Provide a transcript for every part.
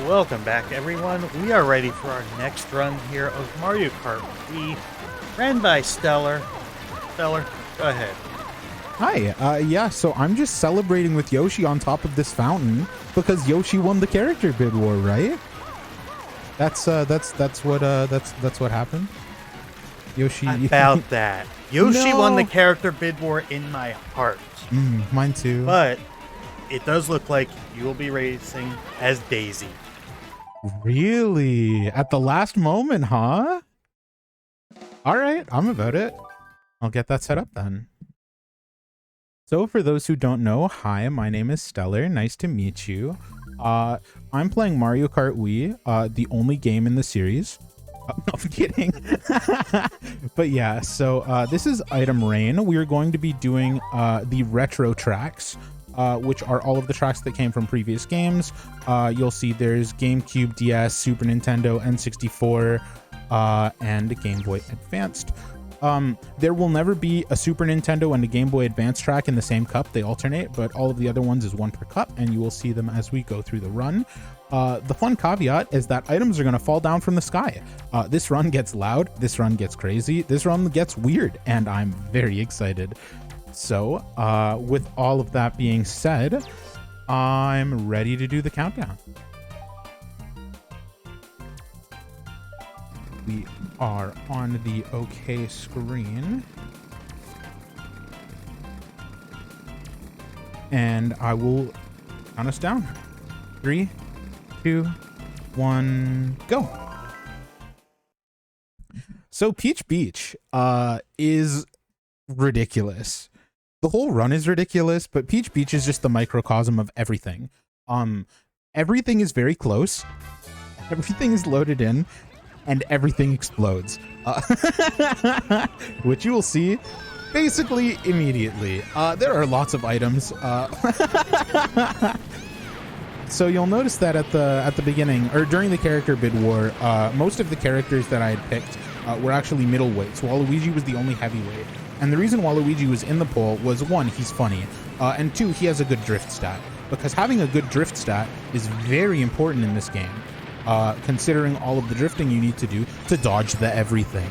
Welcome back, everyone. We are ready for our next run here of Mario Kart Wii, ran by Stellar. Stellar, go ahead. Hi, yeah, so I'm just celebrating with Yoshi on top of this fountain because Yoshi won the character bid war, right? That's what happened. Yoshi About that. Yoshi No. won the character bid war in my heart. Mine too. But it does look like you will be racing as Daisy. Really? At the last moment, huh? All right, I'm about it. I'll get that set up then. So for those who don't know, hi, my name is Stellar. Nice to meet you. I'm playing Mario Kart Wii, the only game in the series. No, I'm kidding. But yeah, so this is Item Rain. We are going to be doing the retro tracks, which are all of the tracks that came from previous games. You'll see there's GameCube, DS, Super Nintendo, N64, and Game Boy Advanced. There will never be a Super Nintendo and a Game Boy Advance track in the same cup. They alternate, but all of the other ones is one per cup, and you will see them as we go through the run. The fun caveat is that items are going to fall down from the sky. This run gets loud, this run gets crazy, this run gets weird, and I'm very excited. So, with all of that being said, I'm ready to do the countdown. We are on the OK screen. And I will count us down. 3, 2, 1, go. So Peach Beach is ridiculous. The whole run is ridiculous, but Peach Beach is just the microcosm of everything. Everything is very close. Everything is loaded in. And everything explodes, which you will see basically immediately. There are lots of items. So you'll notice that at the beginning, or during the character bid war, most of the characters that I had picked were actually middleweights. Waluigi was the only heavyweight. And the reason Waluigi was in the poll was, one, he's funny, and two, he has a good drift stat. Because having a good drift stat is very important in this game. Considering all of the drifting you need to do to dodge the everything.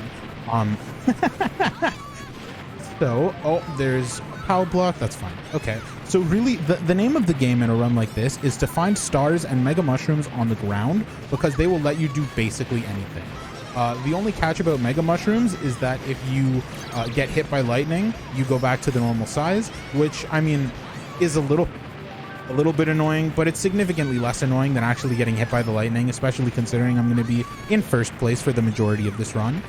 So, there's a power block. That's fine. Okay. So really, the name of the game in a run like this is to find stars and mega mushrooms on the ground because they will let you do basically anything. The only catch about mega mushrooms is that if you get hit by lightning, you go back to the normal size, which, I mean, is a little bit annoying, but it's significantly less annoying than actually getting hit by the lightning, especially considering I'm going to be in first place for the majority of this run.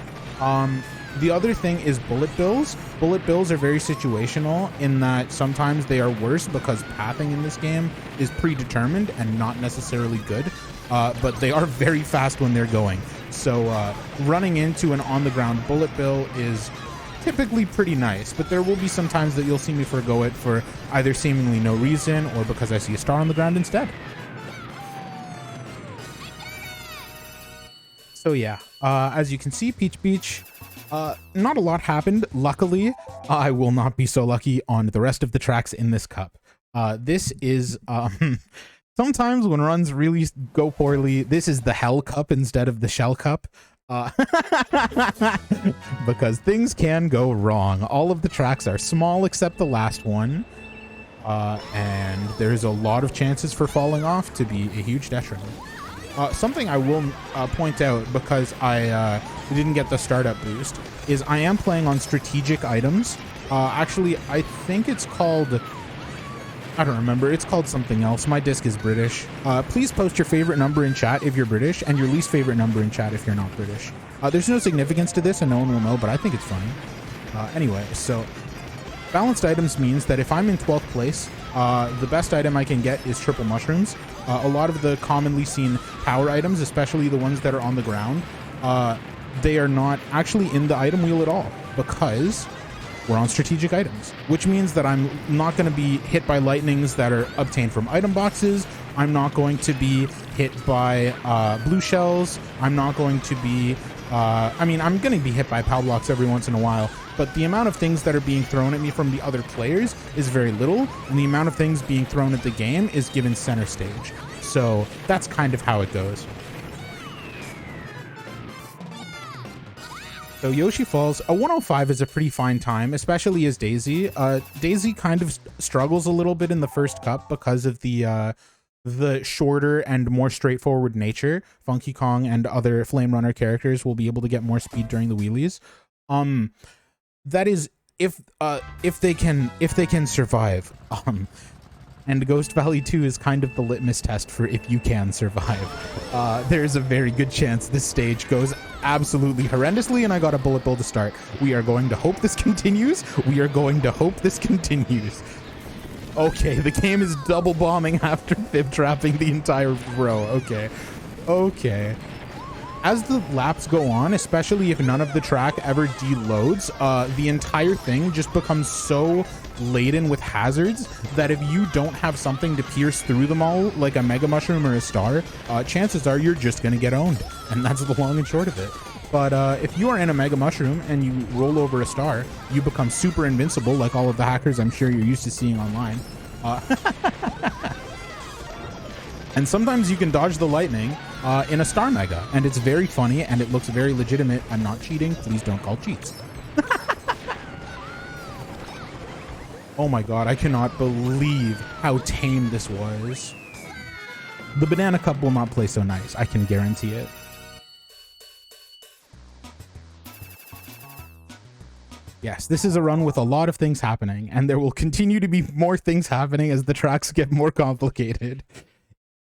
The other thing is bullet bills. Bullet bills are very situational in that sometimes they are worse because pathing in this game is predetermined and not necessarily good, but they are very fast when they're going. So running into an on-the-ground bullet bill is typically pretty nice, but there will be some times that you'll see me forgo it for either seemingly no reason or because I see a star on the ground instead. So yeah, as you can see, Peach Beach, not a lot happened. Luckily, I will not be so lucky on the rest of the tracks in this cup. This is, sometimes when runs really go poorly, this is the Hell Cup instead of the Shell Cup. Because things can go wrong. All of the tracks are small except the last one, and there's a lot of chances for falling off to be a huge detriment. Something I will point out, because I didn't get the startup boost, is I am playing on strategic items. Actually, I think it's called, I don't remember. It's called something else. My disc is British. Please post your favorite number in chat if you're British, and your least favorite number in chat if you're not British. There's no significance to this, and no one will know, but I think it's funny. Anyway, so balanced items means that if I'm in 12th place, the best item I can get is triple mushrooms. A lot of the commonly seen power items, especially the ones that are on the ground, they are not actually in the item wheel at all, because we're on strategic items, which means that I'm not going to be hit by lightnings that are obtained from item boxes. I'm not going to be hit by blue shells. I'm not going to be, I mean, I'm going to be hit by power blocks every once in a while, but the amount of things that are being thrown at me from the other players is very little, and the amount of things being thrown at the game is given center stage. So that's kind of how it goes. So Yoshi Falls, a 105 is a pretty fine time, especially as Daisy. Daisy kind of struggles a little bit in the first cup because of the shorter and more straightforward nature. Funky Kong and other Flame Runner characters will be able to get more speed during the wheelies. That is if they can survive. And Ghost Valley 2 is kind of the litmus test for if you can survive. There's a very good chance this stage goes absolutely horrendously, and I got a bullet bill to start. We are going to hope this continues. We are going to hope this continues. Okay, the game is double bombing after fib trapping the entire row. Okay. As the laps go on, especially if none of the track ever deloads, the entire thing just becomes so laden with hazards that if you don't have something to pierce through them all, like a Mega Mushroom or a star, chances are you're just going to get owned. And that's the long and short of it. But if you are in a Mega Mushroom and you roll over a star, you become super invincible, like all of the hackers I'm sure you're used to seeing online. And sometimes you can dodge the lightning in a Star Mega, and it's very funny, and it looks very legitimate. I'm not cheating. Please don't call cheats. Oh my god, I cannot believe how tame this was. The Banana Cup will not play so nice. I can guarantee it. Yes, this is a run with a lot of things happening, and there will continue to be more things happening as the tracks get more complicated.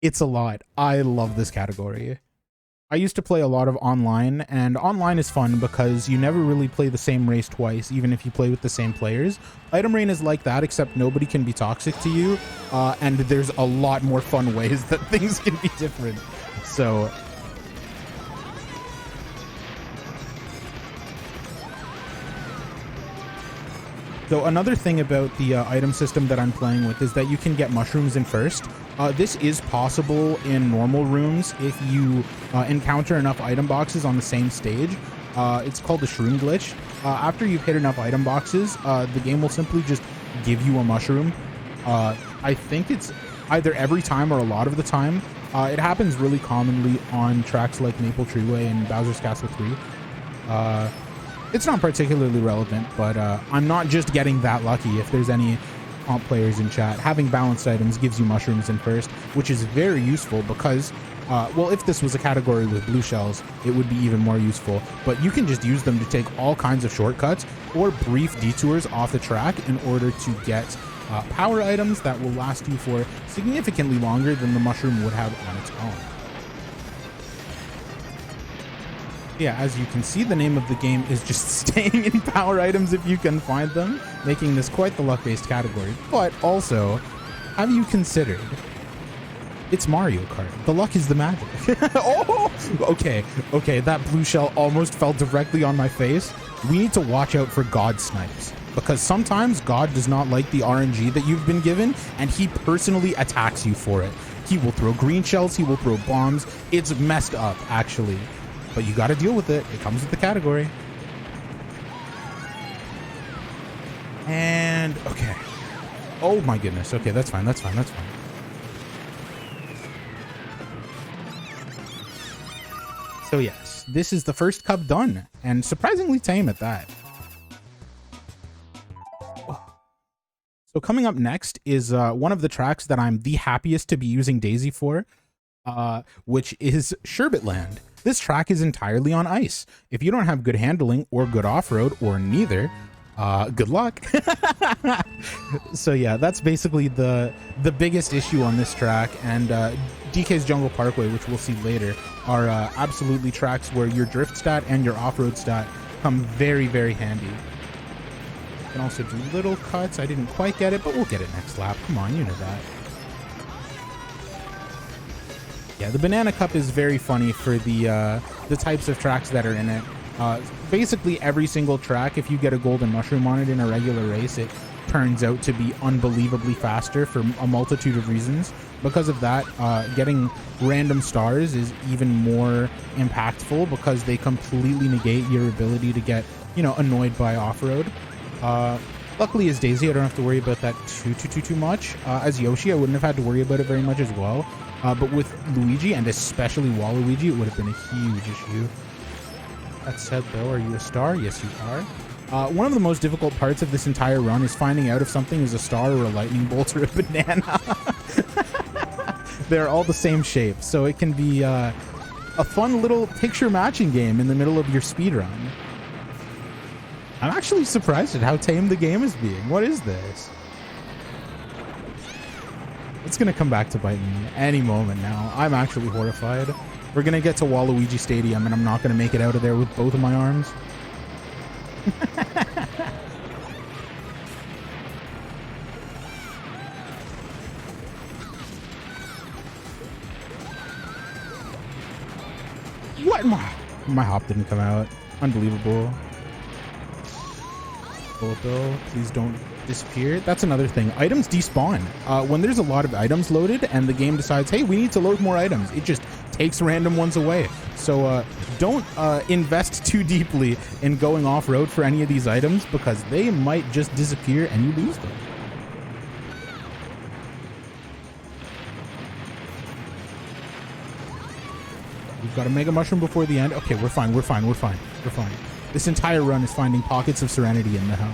It's a lot. I love this category. I used to play a lot of online, and online is fun because you never really play the same race twice, even if you play with the same players. Item Rain is like that, except nobody can be toxic to you, and there's a lot more fun ways that things can be different. So another thing about the item system that I'm playing with is that you can get mushrooms in first. This is possible in normal rooms if you encounter enough item boxes on the same stage. It's called the Shroom Glitch. After you've hit enough item boxes, the game will simply just give you a mushroom. I think it's either every time or a lot of the time. It happens really commonly on tracks like Maple Treeway and Bowser's Castle 3. It's not particularly relevant, but I'm not just getting that lucky. If there's any comp players in chat, having balanced items gives you mushrooms in first, which is very useful because, well, if this was a category with blue shells, it would be even more useful. But you can just use them to take all kinds of shortcuts or brief detours off the track in order to get power items that will last you for significantly longer than the mushroom would have on its own. Yeah, as you can see, the name of the game is just staying in power items if you can find them, making this quite the luck-based category. But also, have you considered it's Mario Kart? The luck is the magic. Oh, okay, that blue shell almost fell directly on my face. We need to watch out for God snipes, because sometimes God does not like the RNG that you've been given, and he personally attacks you for it. He will throw green shells, he will throw bombs. It's messed up, actually. But you got to deal with it. It comes with the category. And okay. Oh my goodness. Okay, that's fine. That's fine. That's fine. So yes, this is the first cup done, and surprisingly tame at that. So coming up next is one of the tracks that I'm the happiest to be using Daisy for, which is Sherbet Land. This track is entirely on ice. If you don't have good handling or good off-road or neither, good luck. So yeah, that's basically the biggest issue on this track, and DK's Jungle Parkway, which we'll see later, are absolutely tracks where your drift stat and your off-road stat come very, very handy. You can also do little cuts. I didn't quite get it, but we'll get it next lap. Come on, you know that. Yeah, the Banana Cup is very funny for the types of tracks that are in it. Basically every single track, if you get a golden mushroom on it in a regular race, it turns out to be unbelievably faster for a multitude of reasons. Because of that, getting random stars is even more impactful because they completely negate your ability to get, you know, annoyed by off-road. Luckily as Daisy, I don't have to worry about that too much. As Yoshi, I wouldn't have had to worry about it very much as well. But with Luigi, and especially Waluigi, it would have been a huge issue. That said, though, are you a star? Yes, you are. One of the most difficult parts of this entire run is finding out if something is a star or a lightning bolt or a banana. They're all the same shape, so it can be a fun little picture matching game in the middle of your speed run. I'm actually surprised at how tame the game is being. What is this? It's gonna come back to bite me any moment now. I'm actually horrified. We're gonna get to Waluigi Stadium and I'm not gonna make it out of there with both of my arms. What? My hop didn't come out. Unbelievable. Bill, please don't disappear. That's another thing. Items despawn. When there's a lot of items loaded and the game decides, hey, we need to load more items, it just takes random ones away. So don't invest too deeply in going off-road for any of these items because they might just disappear and you lose them. We've got a Mega Mushroom before the end. Okay, we're fine. This entire run is finding pockets of serenity in the hell.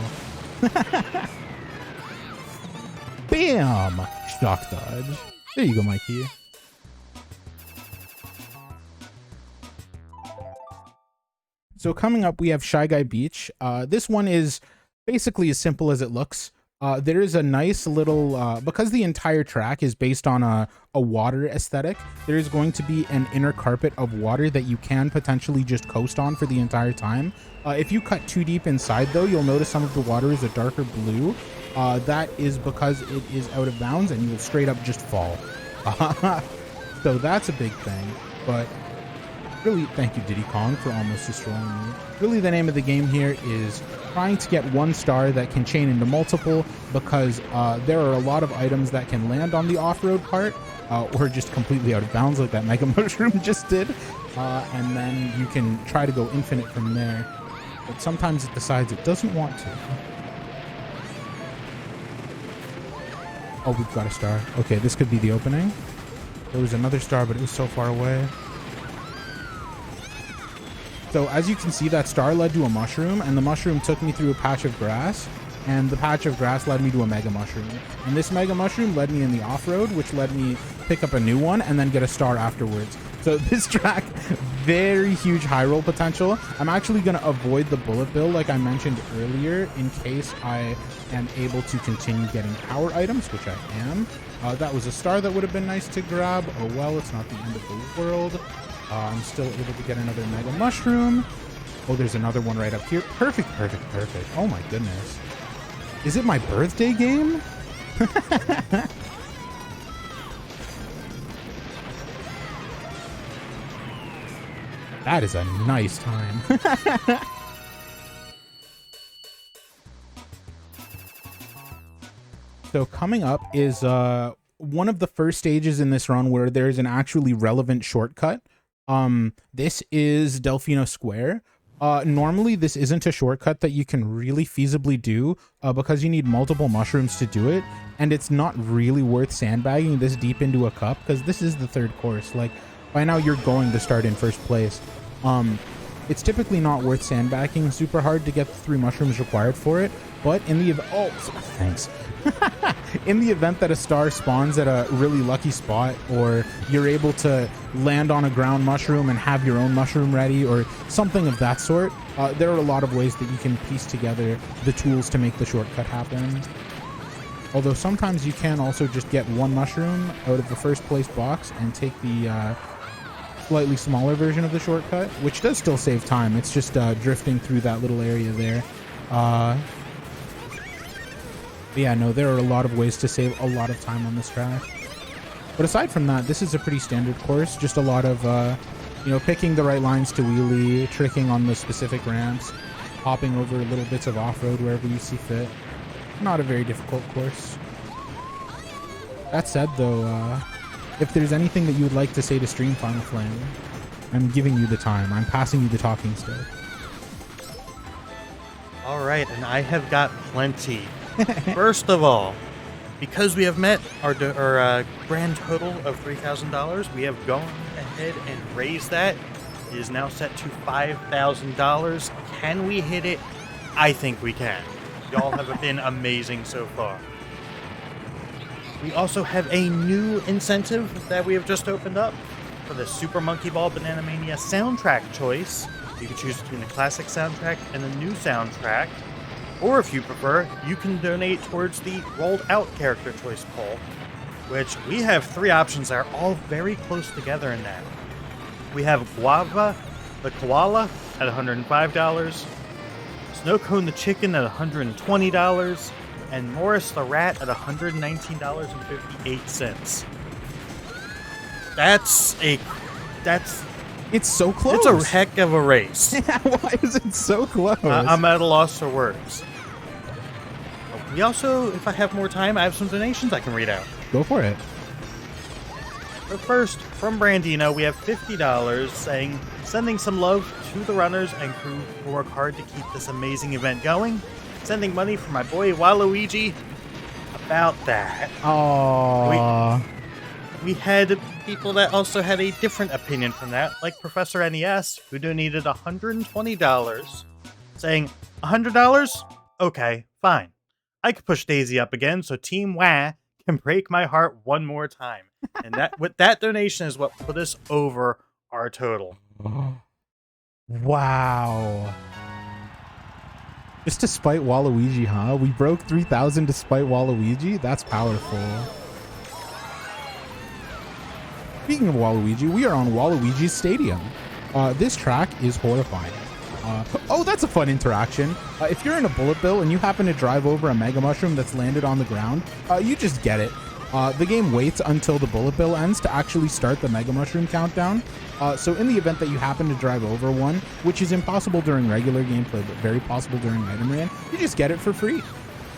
Bam! Shock dodge. There you go, Mikey. So coming up, we have Shy Guy Beach. This one is basically as simple as it looks. There is a nice little, because the entire track is based on a water aesthetic, there is going to be an inner carpet of water that you can potentially just coast on for the entire time. If you cut too deep inside, though, you'll notice some of the water is a darker blue. That is because it is out of bounds and you will straight up just fall. So that's a big thing, but really, thank you, Diddy Kong, for almost destroying me. Really, the name of the game here is trying to get one star that can chain into multiple, because there are a lot of items that can land on the off-road part, or just completely out of bounds like that Mega Mushroom just did. And then you can try to go infinite from there. But sometimes it decides it doesn't want to. Oh, we've got a star. Okay, this could be the opening. There was another star, but it was so far away. So as you can see, that star led to a mushroom, and the mushroom took me through a patch of grass, and the patch of grass led me to a Mega Mushroom. And this Mega Mushroom led me in the off-road, which led me pick up a new one and then get a star afterwards. So this track, very huge high roll potential. I'm actually going to avoid the bullet bill like I mentioned earlier in case I am able to continue getting power items, which I am. That was a star that would have been nice to grab. Oh well, it's not the end of the world. I'm still able to get another Mega Mushroom. Oh, there's another one right up here. Perfect. Oh my goodness. Is it my birthday game? That is a nice time. So coming up is one of the first stages in this run where there's an actually relevant shortcut. This is Delfino Square. Normally this isn't a shortcut that you can really feasibly do because you need multiple mushrooms to do it, and it's not really worth sandbagging this deep into a cup because this is the third course. Like, by now you're going to start in first place. It's typically not worth sandbagging super hard to get the 3 mushrooms required for it, but in the event, oh, thanks. In the event that a star spawns at a really lucky spot, or you're able to land on a ground mushroom and have your own mushroom ready, or something of that sort, there are a lot of ways that you can piece together the tools to make the shortcut happen. Although sometimes you can also just get one mushroom out of the first place box and take the slightly smaller version of the shortcut, which does still save time. It's just drifting through that little area there. Yeah, no, there are a lot of ways to save a lot of time on this track. But aside from that, this is a pretty standard course. Just a lot of, you know, picking the right lines to wheelie, tricking on the specific ramps, hopping over little bits of off-road wherever you see fit. Not a very difficult course. That said, though, if there's anything that you would like to say to Stream Final Flame, I'm giving you the time. I'm passing you the talking stick. All right, and I have got plenty. First of all, because we have met our grand total of $3,000, we have gone ahead and raised that. It is now set to $5,000. Can we hit it? I think we can. Y'all have been amazing so far. We also have a new incentive that we have just opened up for the Super Monkey Ball Banana Mania soundtrack choice. You can choose between the classic soundtrack and the new soundtrack. Or if you prefer, you can donate towards the rolled out character choice poll, which we have 3 options that are all very close together in that. We have Guava the Koala at $105, Snow Cone the Chicken at $120, and Morris the Rat at $119.58. It's so close. It's a heck of a race. Why is it so close? I'm at a loss for words. We also, if I have more time, I have some donations I can read out. Go for it. But first, from Brandino, we have $50 saying, sending some love to the runners and crew who work hard to keep this amazing event going. Sending money for my boy Waluigi. About that. Aww. We had people that also had a different opinion from that, like Professor NES, who donated $120, saying, $100? Okay, fine. I could push Daisy up again so Team Wah can break my heart one more time. And that donation is what put us over our total. Wow. Just to spite Waluigi, huh? We broke 3,000 to spite Waluigi? That's powerful. Speaking of Waluigi, we are on Waluigi Stadium. This track is horrifying. Oh, that's a fun interaction. If you're in a bullet bill and you happen to drive over a Mega Mushroom that's landed on the ground, you just get it. The game waits until the bullet bill ends to actually start the Mega Mushroom countdown. So in the event that you happen to drive over one, which is impossible during regular gameplay, but very possible during Item Raid, you just get it for free.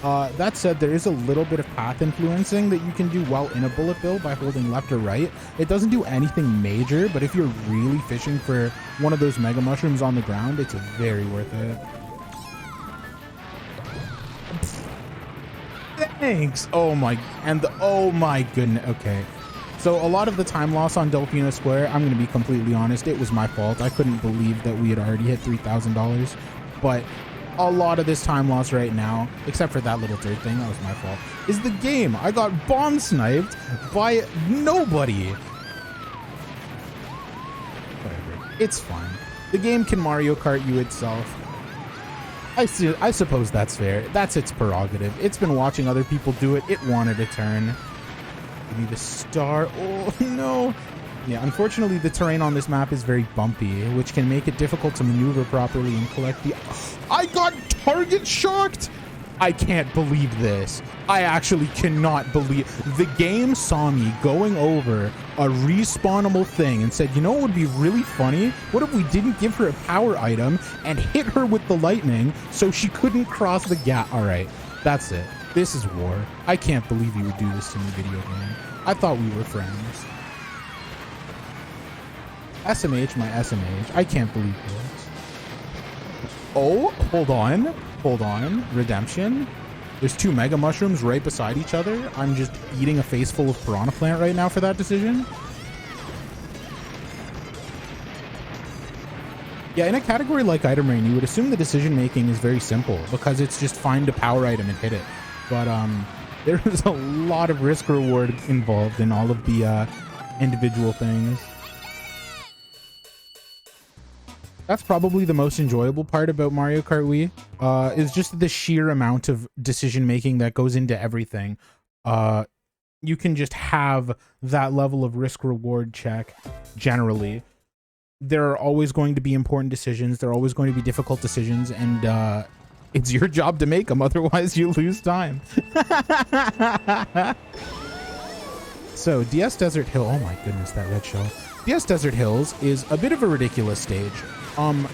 That said, there is a little bit of path influencing that you can do while in a bullet bill by holding left or right. It doesn't do anything major, but if you're really fishing for one of those Mega Mushrooms on the ground, it's very worth it. Thanks. Oh my goodness. Okay. So a lot of the time loss on Delfino Square, I'm going to be completely honest, it was my fault. I couldn't believe that we had already hit $3,000, but a lot of this time loss right now, except for that little dirt thing, that was my fault, is the game. I got bomb sniped by nobody. Whatever. It's fine. The game can Mario Kart you itself. I suppose that's fair. That's its prerogative. It's been watching other people do it. It wanted a turn. Give me the star. Oh, no. Yeah, unfortunately, the terrain on this map is very bumpy, which can make it difficult to maneuver properly and collect the... I got target shocked! I can't believe this. I actually cannot believe... The game saw me going over a respawnable thing and said, you know what would be really funny? What if we didn't give her a power item and hit her with the lightning so she couldn't cross the gap? All right, that's it. This is war. I can't believe you would do this to me, video game. I thought we were friends. SMH, my SMH. I can't believe this. Oh, hold on. Hold on. Redemption. There's 2 Mega Mushrooms right beside each other. I'm just eating a face full of Piranha Plant right now for that decision. Yeah, in a category like Item Rain, you would assume the decision making is very simple because it's just find a power item and hit it. But there is a lot of risk reward involved in all of the individual things. That's probably the most enjoyable part about Mario Kart Wii, is just the sheer amount of decision making that goes into everything. You can just have that level of risk reward check generally. There are always going to be important decisions. There are always going to be difficult decisions, and it's your job to make them. Otherwise, you lose time. So DS Desert Hill. Oh my goodness, that red shell. DS Desert Hills is a bit of a ridiculous stage.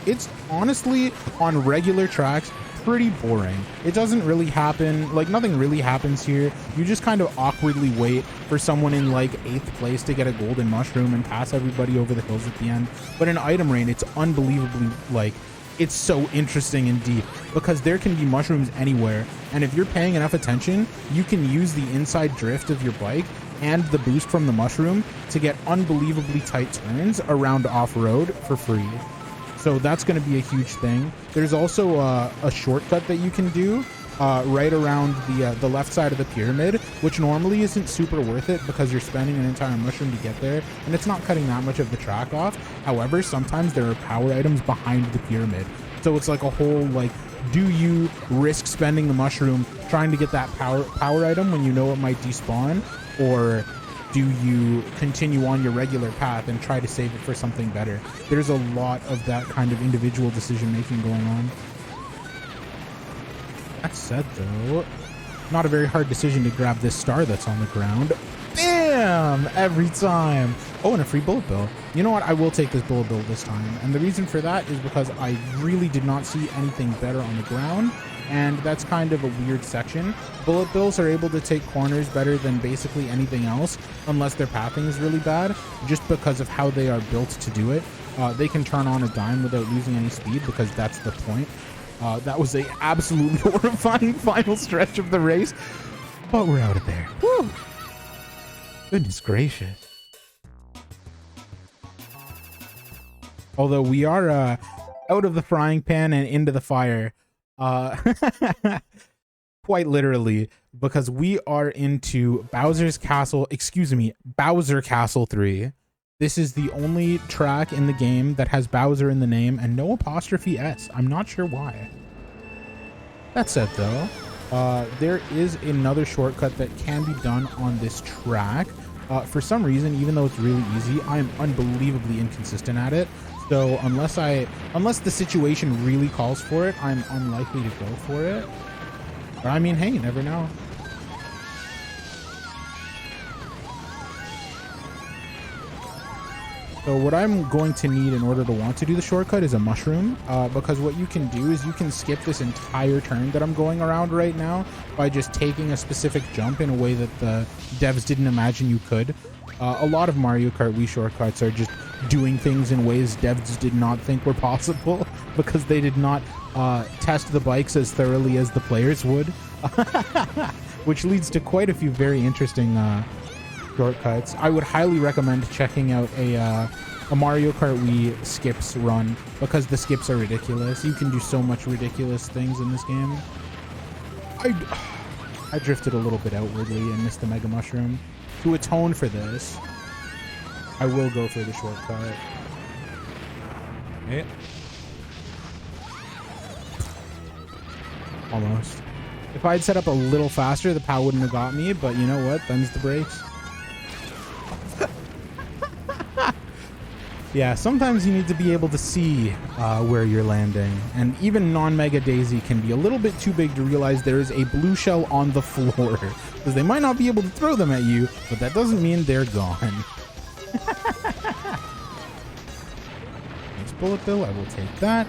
It's honestly, on regular tracks, pretty boring. It doesn't really happen, like nothing really happens here. You just kind of awkwardly wait for someone in like 8th place to get a golden mushroom and pass everybody over the hills at the end. But in Item Rain, it's unbelievably like it's so interesting and deep because there can be mushrooms anywhere. And if you're paying enough attention, you can use the inside drift of your bike and the boost from the mushroom to get unbelievably tight turns around off-road for free. So that's going to be a huge thing. There's also a shortcut that you can do right around the left side of the pyramid, which normally isn't super worth it because you're spending an entire mushroom to get there, and it's not cutting that much of the track off. However, sometimes there are power items behind the pyramid, so it's like a whole, like, do you risk spending the mushroom trying to get that power item when you know it might despawn, or do you continue on your regular path and try to save it for something better? There's a lot of that kind of individual decision making going on. That said, though, not a very hard decision to grab this star that's on the ground. Bam! Every time. Oh, and a free bullet bill. You know what? I will take this bullet bill this time. And the reason for that is because I really did not see anything better on the ground. And that's kind of a weird section. Bullet bills are able to take corners better than basically anything else, unless their pathing is really bad, just because of how they are built to do it. They can turn on a dime without losing any speed because that's the point. That was a absolutely horrifying final stretch of the race, but we're out of there. Woo! Goodness gracious. Although we are out of the frying pan and into the fire, quite literally, because we are into Bowser Castle 3. This is the only track in the game that has Bowser in the name and no apostrophe S. I'm not sure why. That said, though, there is another shortcut that can be done on this track. For some reason, even though it's really easy, I am unbelievably inconsistent at it. So unless the situation really calls for it, I'm unlikely to go for it. But I mean, hey, you never know. So what I'm going to need in order to want to do the shortcut is a mushroom, because what you can do is you can skip this entire turn that I'm going around right now by just taking a specific jump in a way that the devs didn't imagine you could. A lot of Mario Kart Wii shortcuts are just doing things in ways devs did not think were possible because they did not test the bikes as thoroughly as the players would, which leads to quite a few very interesting shortcuts. I would highly recommend checking out a Mario Kart Wii skips run because the skips are ridiculous. You can do so much ridiculous things in this game. I drifted a little bit outwardly and missed the Mega Mushroom. To atone for this, I will go for the shortcut. Okay. Almost. If I had set up a little faster, the POW wouldn't have got me, but you know what? Them's the brakes. Yeah, sometimes you need to be able to see where you're landing, and even non-Mega Daisy can be a little bit too big to realize there is a blue shell on the floor, because they might not be able to throw them at you, but that doesn't mean they're gone. Nice bullet bill, I will take that.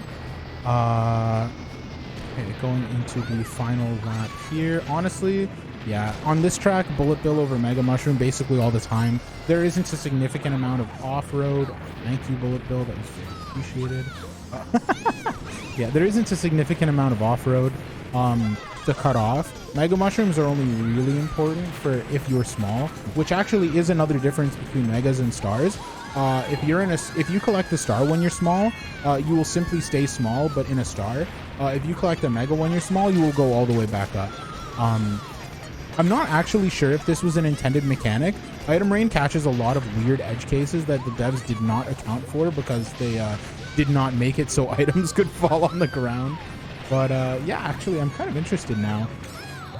Okay, going into the final lap here. Honestly, yeah, on this track, bullet bill over Mega Mushroom basically all the time. There isn't a significant amount of off-road. Thank you, bullet bill. That was very appreciated. Yeah, there isn't a significant amount of off-road to cut off. Mega Mushrooms are only really important for if you're small, which actually is another difference between Megas and Stars. If you collect the Star when you're small, you will simply stay small, but in a Star. If you collect a Mega when you're small, you will go all the way back up. I'm not actually sure if this was an intended mechanic. Item Rain catches a lot of weird edge cases that the devs did not account for because they did not make it so items could fall on the ground. But yeah, actually, I'm kind of interested now,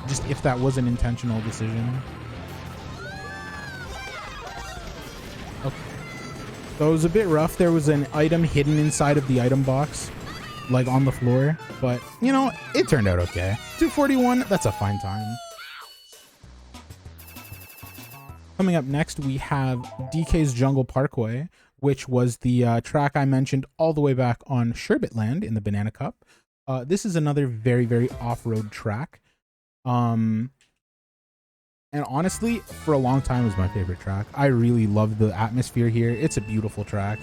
just if that was an intentional decision. Okay. So it was a bit rough. There was an item hidden inside of the item box, like on the floor. But, you know, it turned out okay. 241, that's a fine time. Coming up next, we have DK's Jungle Parkway, which was the track I mentioned all the way back on Sherbet Land in the Banana Cup. This is another very, very off-road track. And honestly, for a long time, it was my favorite track. I really love the atmosphere here. It's a beautiful track.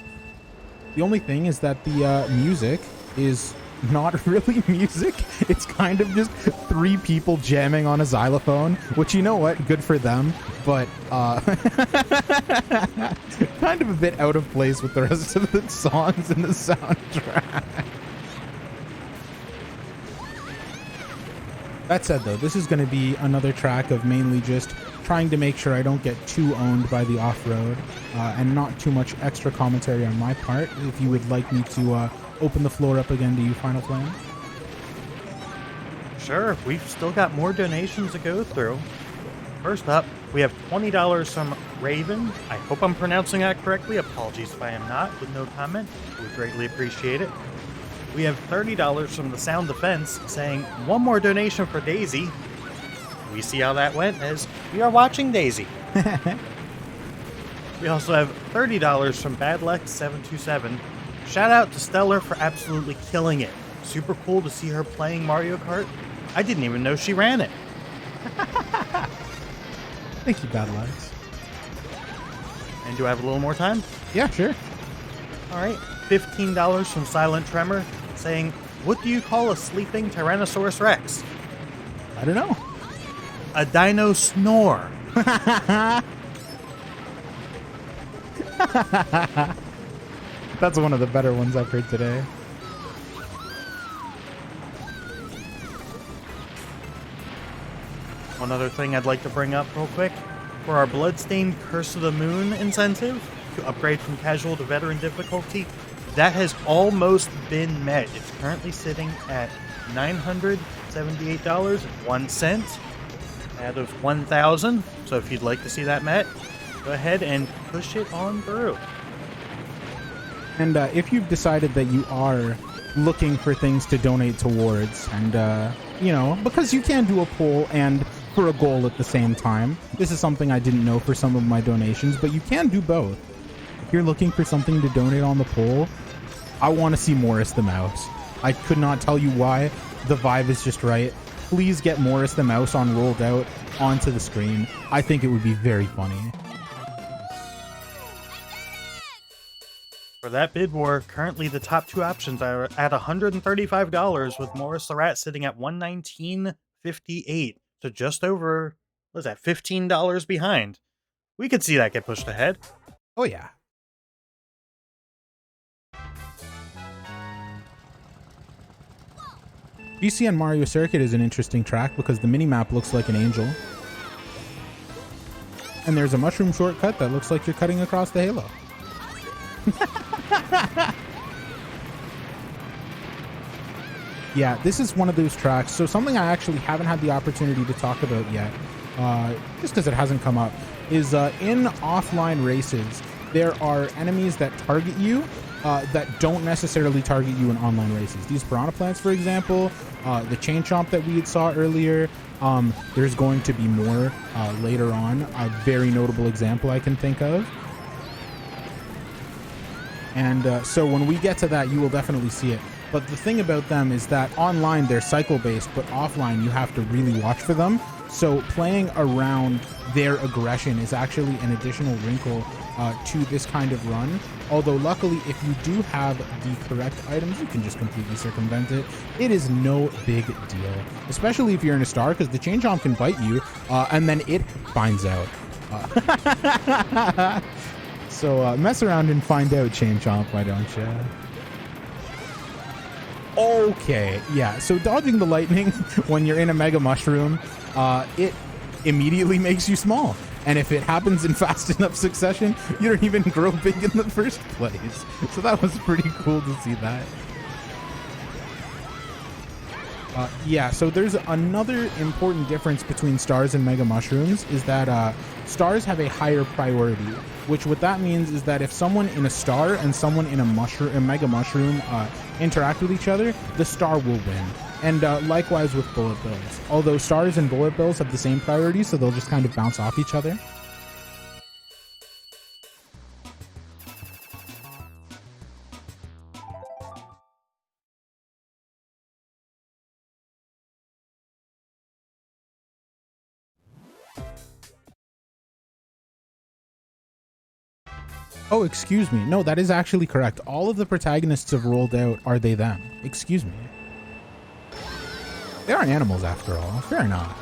The only thing is that the music is not really music. It's kind of just 3 people jamming on a xylophone, which, you know what, good for them, but kind of a bit out of place with the rest of the songs in the soundtrack. That said, though, this is going to be another track of mainly just trying to make sure I don't get too owned by the off-road, and not too much extra commentary on my part. If you would like me to open the floor up again to you, Final Plan. Sure, we've still got more donations to go through. First up, we have $20 from Raven. I hope I'm pronouncing that correctly. Apologies if I am not, with no comment. We greatly appreciate it. We have $30 from the Sound Defense, saying one more donation for Daisy. We see how that went, as we are watching Daisy. We also have $30 from Badlex727. Shout out to Stellar for absolutely killing it. Super cool to see her playing Mario Kart. I didn't even know she ran it. Thank you, Badlex. And do I have a little more time? Yeah, sure. All right, $15 from Silent Tremor, saying, what do you call a sleeping Tyrannosaurus Rex? I don't know. A dino snore. That's one of the better ones I've heard today. One other thing I'd like to bring up real quick. For our Bloodstained Curse of the Moon incentive, to upgrade from casual to veteran difficulty, that has almost been met. It's currently sitting at $978.01 out of 1,000. So if you'd like to see that met, go ahead and push it on through. And if you've decided that you are looking for things to donate towards, and, you know, because you can do a poll and for a goal at the same time. This is something I didn't know for some of my donations, but you can do both. If you're looking for something to donate on the poll, I want to see Morris the Mouse. I could not tell you why. The vibe is just right. Please get Morris the Mouse on rolled out onto the screen. I think it would be very funny. For that bid war, currently the top 2 options are at $135, with Morris the Rat sitting at $119.58. So just over, what is that, $15 behind. We could see that get pushed ahead. Oh yeah. GCN Mario Circuit is an interesting track because the minimap looks like an angel. And there's a mushroom shortcut that looks like you're cutting across the halo. Yeah, this is one of those tracks. So something I actually haven't had the opportunity to talk about yet, just because it hasn't come up, is in offline races, there are enemies that target you that don't necessarily target you in online races. These piranha plants, for example, the chain chomp that we had saw earlier, there's going to be more later on. A very notable example I can think of. And so when we get to that, you will definitely see it. But the thing about them is that online they're cycle-based, but offline you have to really watch for them. So playing around their aggression is actually an additional wrinkle to this kind of run. Although luckily, if you do have the correct items, you can just completely circumvent it. It is no big deal, especially if you're in a star, because the chain chomp can bite you, and then it finds out. So mess around and find out, chain chomp, why don't you? Okay, yeah, so dodging the lightning when you're in a mega mushroom, it immediately makes you small. And if it happens in fast enough succession, you don't even grow big in the first place. So that was pretty cool to see that. Yeah, so there's another important difference between stars and mega mushrooms is that stars have a higher priority, which what that means is that if someone in a star and someone in a mega mushroom interact with each other, the star will win. And likewise with bullet bills. Although stars and bullet bills have the same priority, so they'll just kind of bounce off each other. Oh, excuse me. No, that is actually correct. All of the protagonists have rolled out are they them. Excuse me. They are animals after all. Fair enough.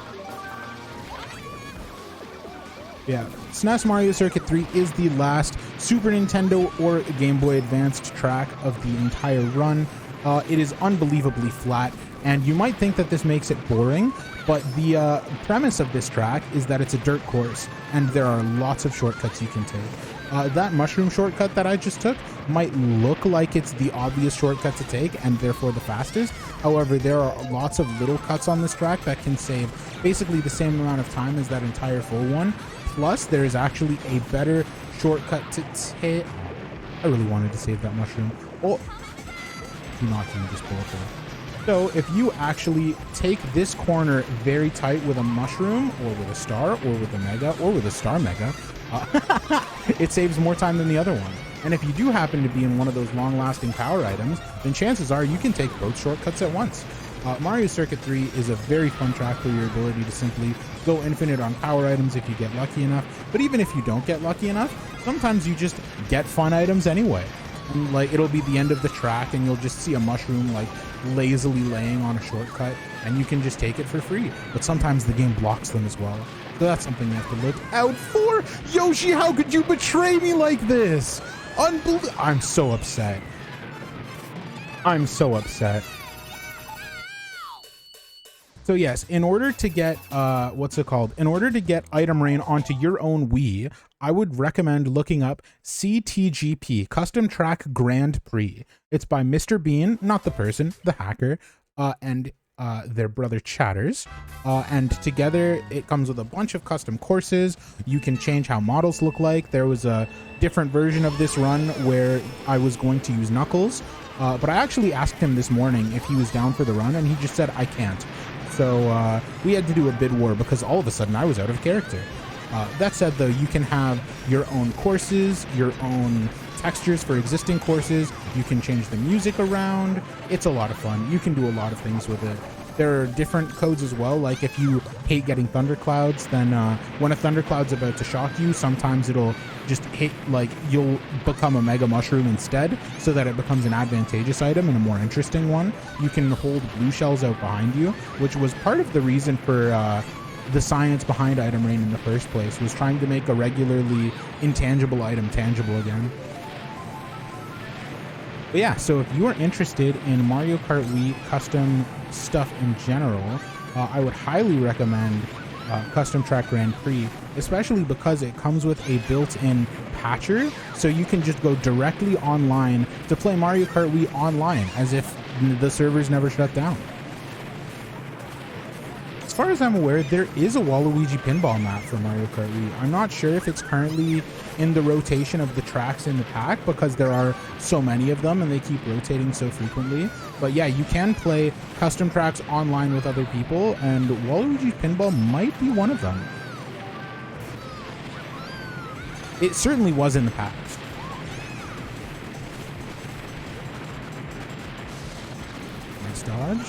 Yeah, SNES Mario Circuit 3 is the last Super Nintendo or Game Boy Advanced track of the entire run. It is unbelievably flat, and you might think that this makes it boring, but the premise of this track is that it's a dirt course, and there are lots of shortcuts you can take. That mushroom shortcut that I just took might look like it's the obvious shortcut to take, and therefore the fastest. However, there are lots of little cuts on this track that can save basically the same amount of time as that entire full one. Plus, there is actually a better shortcut to take. I really wanted to save that mushroom. Oh, do not give me this bullet hole. So, if you actually take this corner very tight with a mushroom, or with a star, or with a mega, or with a star mega, it saves more time than the other one. And if you do happen to be in one of those long-lasting power items, then chances are you can take both shortcuts at once. Mario Circuit 3 is a very fun track for your ability to simply go infinite on power items if you get lucky enough. But even if you don't get lucky enough, sometimes you just get fun items anyway. And like, it'll be the end of the track and you'll just see a mushroom like lazily laying on a shortcut and you can just take it for free. But sometimes the game blocks them as well. So that's something you have to look out for. Yoshi, how could you betray me like this? I'm so upset. I'm so upset. So yes, in order to get, in order to get Item Rain onto your own Wii, I would recommend looking up CTGP, Custom Track Grand Prix. It's by Mr. Bean, not the person, the hacker, and their brother Chatters. And together it comes with a bunch of custom courses. You can change how models look like. There was a different version of this run where I was going to use Knuckles, but I actually asked him this morning if he was down for the run, and he just said, I can't. So we had to do a bid war because all of a sudden I was out of character. That said, though, you can have your own courses, your own textures for existing courses. You can change the music around. It's a lot of fun. You can do a lot of things with it. There are different codes as well. Like if you hate getting thunderclouds, then when a thundercloud's about to shock you, sometimes it'll just hit, like you'll become a mega mushroom instead, so that it becomes an advantageous item and a more interesting one. You can hold blue shells out behind you, which was part of the reason for the science behind Item Rain in the first place, was trying to make a regularly intangible item tangible again. But yeah, so if you are interested in Mario Kart Wii custom stuff in general, I would highly recommend Custom Track Grand Prix, especially because it comes with a built-in patcher, so you can just go directly online to play Mario Kart Wii online, as if the servers never shut down. As far as I'm aware, there is a Waluigi pinball map for Mario Kart Wii. I'm not sure if it's currently in the rotation of the tracks in the pack because there are so many of them and they keep rotating so frequently. But yeah, you can play custom tracks online with other people, and Waluigi pinball might be one of them. It certainly was in the past. Nice dodge.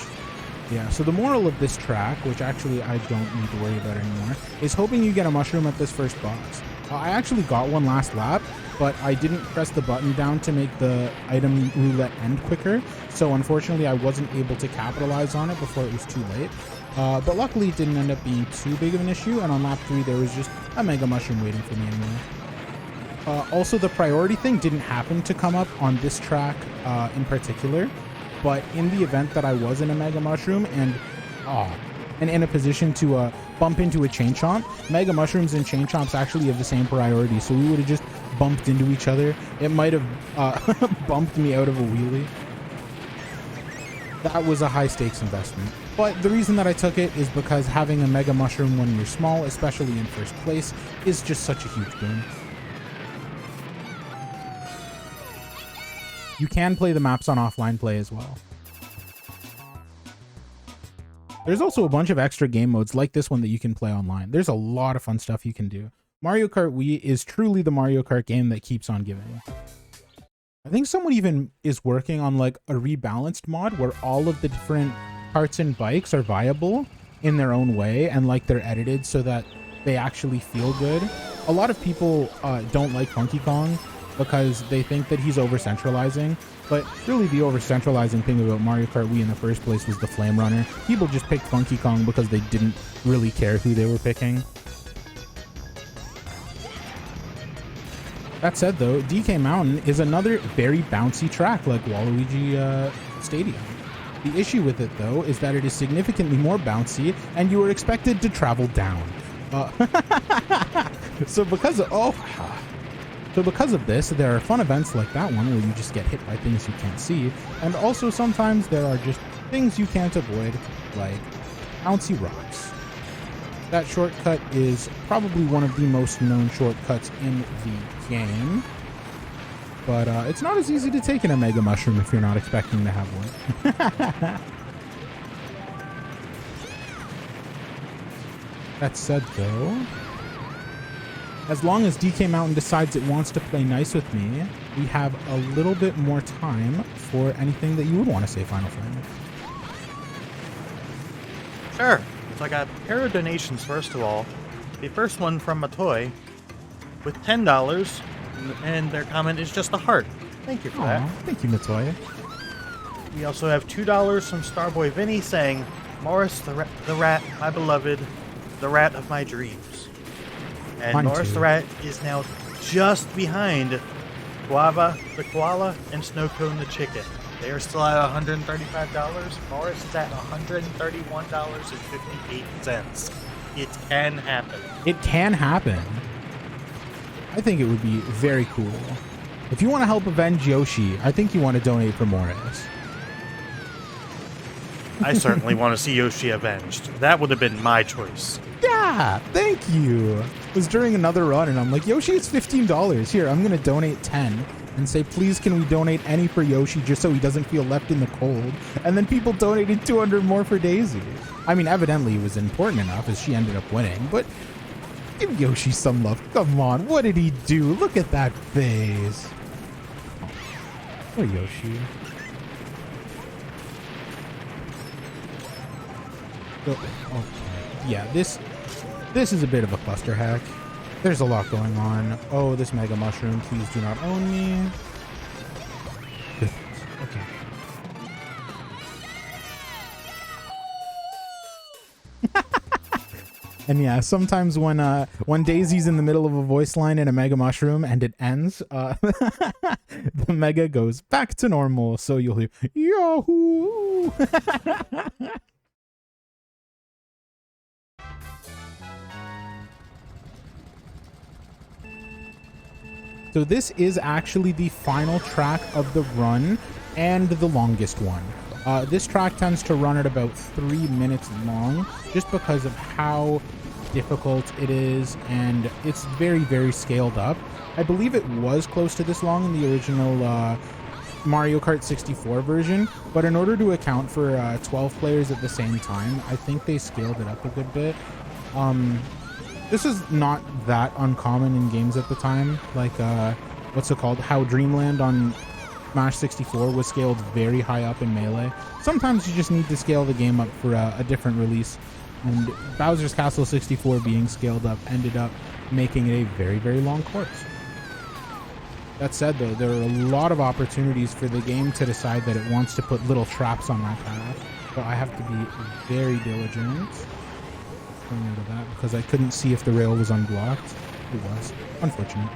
Yeah, so the moral of this track, which actually I don't need to worry about anymore, is hoping you get a mushroom at this first boss. I actually got one last lap, but I didn't press the button down to make the item roulette end quicker, so unfortunately I wasn't able to capitalize on it before it was too late. But luckily it didn't end up being too big of an issue, and on lap 3 there was just a mega mushroom waiting for me anyway. Also, the priority thing didn't happen to come up on this track in particular, but in the event that I was in a mega mushroom and in a position to bump into a chain chomp, mega mushrooms and chain chomps actually have the same priority, so we would have just bumped into each other. It might have bumped me out of a wheelie. That was a high stakes investment, but the reason that I took it is because having a mega mushroom when you're small, especially in first place, is just such a huge boon. You can play the maps on offline play as well. There's also a bunch of extra game modes like this one that you can play online. There's a lot of fun stuff you can do. Mario Kart Wii is truly the Mario Kart game that keeps on giving. I think someone even is working on like a rebalanced mod where all of the different karts and bikes are viable in their own way, and like they're edited so that they actually feel good. A lot of people don't like Funky Kong, because they think that he's over-centralizing. But really the over-centralizing thing about Mario Kart Wii in the first place was the Flame Runner. People just picked Funky Kong because they didn't really care who they were picking. That said, though, DK Mountain is another very bouncy track like Waluigi Stadium. The issue with it, though, is that it is significantly more bouncy and you are expected to travel down. So because of this, there are fun events like that one where you just get hit by things you can't see, and also sometimes there are just things you can't avoid, like bouncy rocks. That shortcut is probably one of the most known shortcuts in the game, but it's not as easy to take in a Mega Mushroom if you're not expecting to have one. That said, though, as long as DK Mountain decides it wants to play nice with me, we have a little bit more time for anything that you would want to say, Final Flame. Sure. So I got a pair of donations, first of all. The first one from Matoy with $10, and their comment is just a heart. Thank you for that. Thank you, Matoy. We also have $2 from Starboy Vinny saying, Morris the rat, my beloved, the rat of my dreams. And Mine Morris too. the rat is now just behind Guava the koala and Snowcone the chicken. They are still at $135. Morris is at $131.58. It can happen. It can happen. I think it would be very cool. If you want to help avenge Yoshi, I think you want to donate for Morris. I certainly want to see Yoshi avenged. That would have been my choice. Yeah, thank you. It was during another run, and I'm like, Yoshi, it's $15. Here, I'm going to donate 10 and say, please, can we donate any for Yoshi just so he doesn't feel left in the cold? And then people donated 200 more for Daisy. I mean, evidently it was important enough as she ended up winning, but give Yoshi some love. Come on, what did he do? Look at that face. Poor Yoshi. Okay. Yeah, this is a bit of a cluster hack. There's a lot going on. Oh, this Mega Mushroom, please do not own me. Okay. And yeah, sometimes when Daisy's in the middle of a voice line in a Mega Mushroom and it ends, the Mega goes back to normal, so you'll hear Yahoo! So this is actually the final track of the run and the longest one. This track tends to run at about 3 minutes long just because of how difficult it is, and it's very, very scaled up. I believe it was close to this long in the original Mario Kart 64 version, but in order to account for 12 players at the same time, I think they scaled it up a good bit. This is not that uncommon in games at the time, like, what's it called? How Dreamland on Smash 64 was scaled very high up in Melee. Sometimes you just need to scale the game up for a different release, and Bowser's Castle 64 being scaled up ended up making it a very, very long course. That said, though, there are a lot of opportunities for the game to decide that it wants to put little traps on my path, so I have to be very diligent. Out of that because I couldn't see if the rail was unblocked. It was. Unfortunate.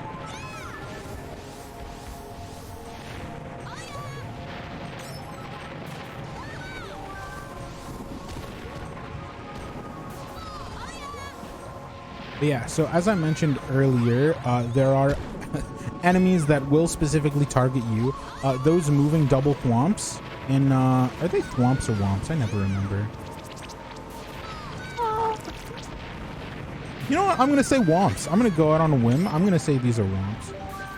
But yeah, so as I mentioned earlier, there are enemies that will specifically target you. Those moving double thwomps in, are they thwomps or womps? I never remember. You know what? I'm going to say womps. I'm going to go out on a whim. I'm going to say these are womps.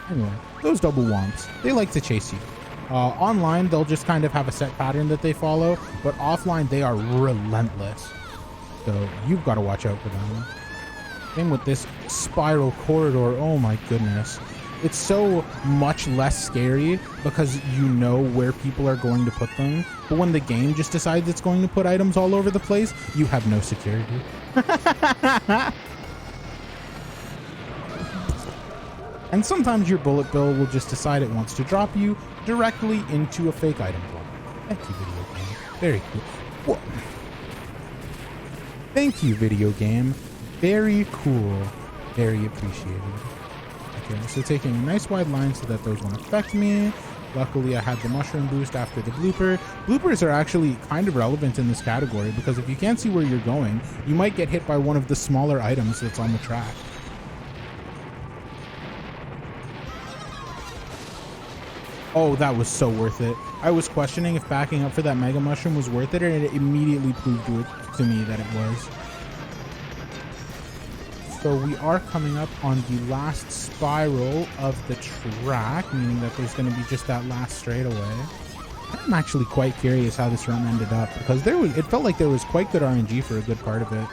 Anyway, those double womps, they like to chase you. Online, they'll just kind of have a set pattern that they follow, but offline, they are relentless. So you've got to watch out for them. Same with this spiral corridor. Oh my goodness. It's so much less scary because you know where people are going to put them. But when the game just decides it's going to put items all over the place, you have no security. And sometimes your bullet bill will just decide it wants to drop you directly into a fake item block. Thank you, video game. Very cool. Whoa. Thank you, video game. Very cool. Very appreciated. Okay, so taking a nice wide line so that those won't affect me. Luckily, I had the mushroom boost after the blooper. Bloopers are actually kind of relevant in this category because if you can't see where you're going, you might get hit by one of the smaller items that's on the track. Oh, that was so worth it. I was questioning if backing up for that mega mushroom was worth it, and it immediately proved to me that it was. So we are coming up on the last spiral of the track, meaning that there's going to be just that last straightaway. I'm actually quite curious how this run ended up because it felt like there was quite good RNG for a good part of it.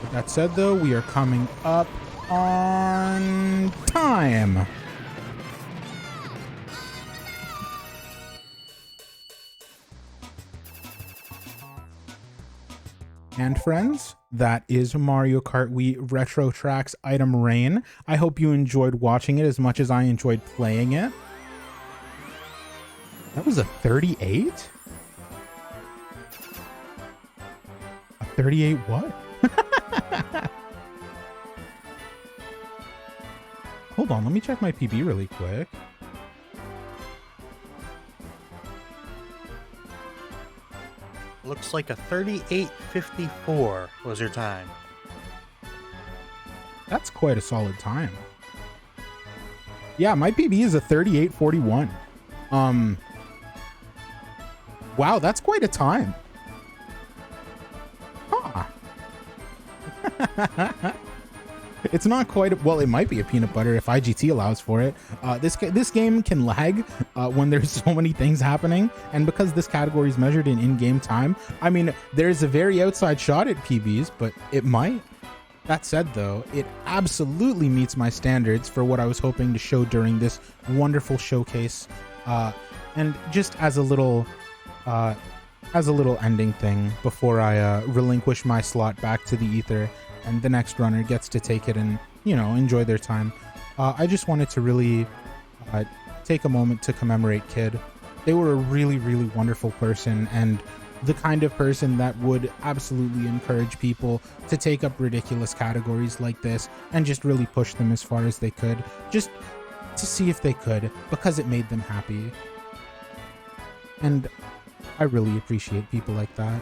With that said, though, we are coming up on time. And friends, that is Mario Kart Wii Retro Tracks Item Rain. I hope you enjoyed watching it as much as I enjoyed playing it. That was a 38? A 38 what? Hold on, let me check my PB really quick. Looks like a 38:54 was your time. That's quite a solid time. Yeah, my PB is a 38:41. Wow, that's quite a time. Huh. It's not quite, well, it might be a peanut butter if IGT allows for it. This game can lag when there's so many things happening, and because this category is measured in in-game time, I mean, there's a very outside shot at PBs, but it might. That said, though, it absolutely meets my standards for what I was hoping to show during this wonderful showcase. And just as a little ending thing before I relinquish my slot back to the ether, and the next runner gets to take it and, you know, enjoy their time. I just wanted to really take a moment to commemorate Kid. They were a really, really wonderful person, and the kind of person that would absolutely encourage people to take up ridiculous categories like this and just really push them as far as they could, just to see if they could, because it made them happy. And I really appreciate people like that.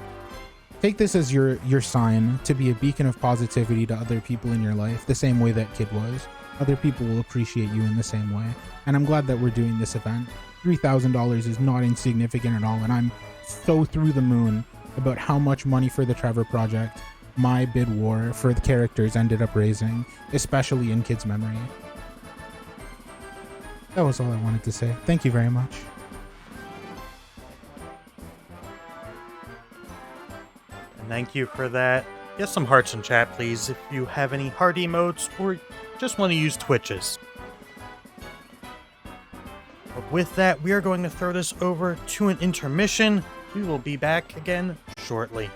Take this as your sign to be a beacon of positivity to other people in your life, the same way that Kid was. Other people will appreciate you in the same way. And I'm glad that we're doing this event. $3,000 is not insignificant at all, and I'm so through the moon about how much money for the Trevor Project my bid war for the characters ended up raising, especially in Kid's memory. That was all I wanted to say. Thank you very much. Thank you for that. Get some hearts in chat, please, if you have any heart emotes or just want to use Twitches. But with that, we are going to throw this over to an intermission. We will be back again shortly.